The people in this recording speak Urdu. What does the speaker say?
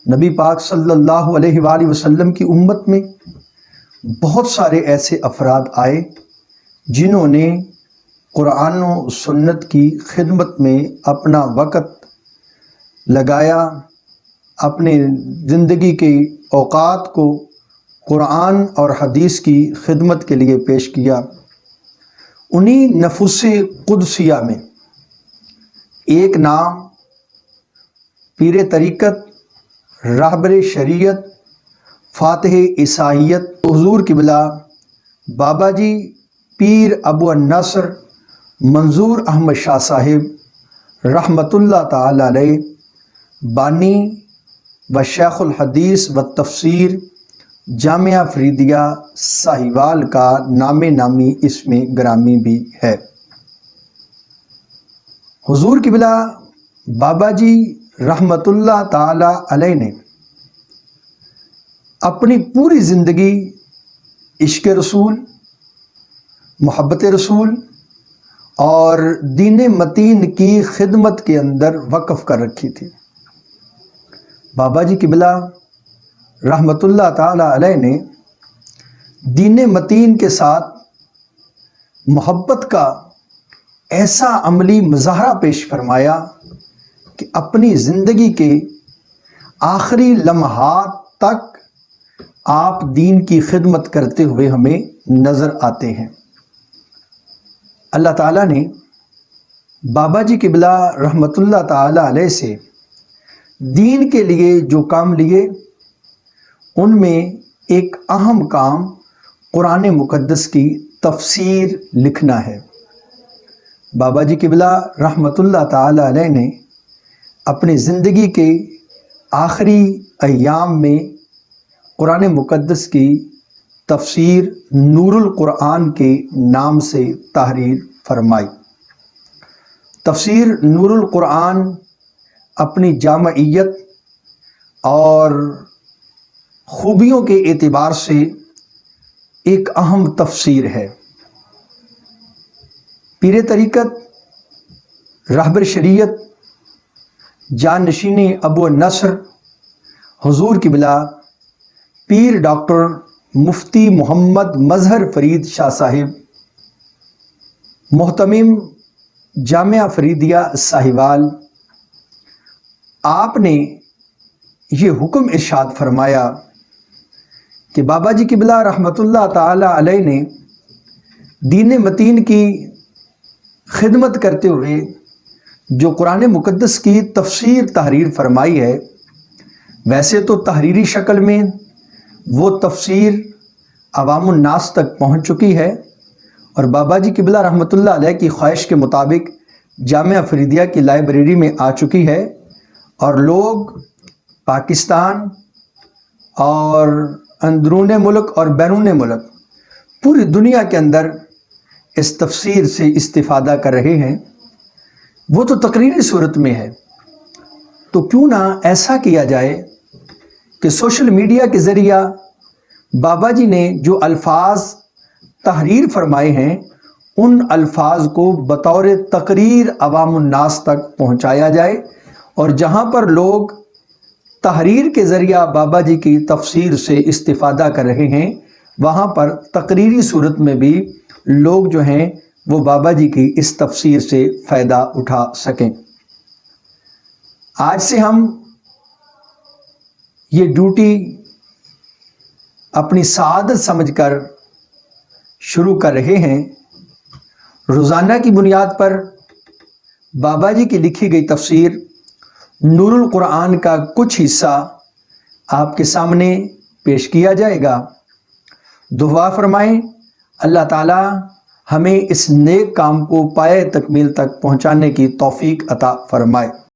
نبی پاک صلی اللہ علیہ وآلہ وسلم کی امت میں بہت سارے ایسے افراد آئے جنہوں نے قرآن و سنت کی خدمت میں اپنا وقت لگایا، اپنے زندگی کے اوقات کو قرآن اور حدیث کی خدمت کے لیے پیش کیا۔ انہی نفوس قدسیہ میں ایک نام پیر طریقت، راہبر شریعت، فاتح عیسائیت حضور قبلہ بابا جی پیر ابو النصر منظور احمد شاہ صاحب رحمۃ اللہ تعالی علیہ، بانی و شیخ الحدیث و تفسیر جامعہ فریدیہ ساہیوال کا نام نامی اسم گرامی بھی ہے۔ حضور قبلہ بابا جی رحمۃ اللہ تعالی علیہ نے اپنی پوری زندگی عشق رسول، محبت رسول اور دین متین کی خدمت کے اندر وقف کر رکھی تھی۔ بابا جی قبلہ رحمۃ اللہ تعالی علیہ نے دین متین کے ساتھ محبت کا ایسا عملی مظاہرہ پیش فرمایا کہ اپنی زندگی کے آخری لمحات تک آپ دین کی خدمت کرتے ہوئے ہمیں نظر آتے ہیں۔ اللہ تعالیٰ نے بابا جی قبلہ رحمۃ اللہ تعالی علیہ سے دین کے لیے جو کام لیے، ان میں ایک اہم کام قرآن مقدس کی تفسیر لکھنا ہے۔ بابا جی قبلہ رحمۃ اللہ تعالی علیہ نے اپنی زندگی کے آخری ایام میں قرآن مقدس کی تفسیر نور القرآن کے نام سے تحریر فرمائی۔ تفسیر نور القرآن اپنی جامعیت اور خوبیوں کے اعتبار سے ایک اہم تفسیر ہے۔ پیر طریقت، راہبر شریعت، جانشین ابو النصر حضور قبلہ پیر ڈاکٹر مفتی محمد مظہر فرید شاہ صاحب، محتمم جامعہ فریدیہ ساہیوال، آپ نے یہ حکم ارشاد فرمایا کہ بابا جی قبلہ رحمۃ اللہ تعالی علیہ نے دین متین کی خدمت کرتے ہوئے جو قرآن مقدس کی تفسیر تحریر فرمائی ہے، ویسے تو تحریری شکل میں وہ تفسیر عوام الناس تک پہنچ چکی ہے، اور بابا جی قبلہ رحمۃ اللہ علیہ کی خواہش کے مطابق جامعہ فریدیہ کی لائبریری میں آ چکی ہے، اور لوگ پاکستان اور اندرون ملک اور بیرون ملک پوری دنیا کے اندر اس تفسیر سے استفادہ کر رہے ہیں۔ وہ تو تقریری صورت میں ہے، تو کیوں نہ ایسا کیا جائے کہ سوشل میڈیا کے ذریعہ بابا جی نے جو الفاظ تحریر فرمائے ہیں، ان الفاظ کو بطور تقریر عوام الناس تک پہنچایا جائے، اور جہاں پر لوگ تحریر کے ذریعہ بابا جی کی تفسیر سے استفادہ کر رہے ہیں، وہاں پر تقریری صورت میں بھی لوگ جو ہیں وہ بابا جی کی اس تفسیر سے فائدہ اٹھا سکیں۔ آج سے ہم یہ ڈیوٹی اپنی سعادت سمجھ کر شروع کر رہے ہیں۔ روزانہ کی بنیاد پر بابا جی کی لکھی گئی تفسیر نور القرآن کا کچھ حصہ آپ کے سامنے پیش کیا جائے گا۔ دعا فرمائیں اللہ تعالی ہمیں اس نیک کام کو پایہ تکمیل تک پہنچانے کی توفیق عطا فرمائے۔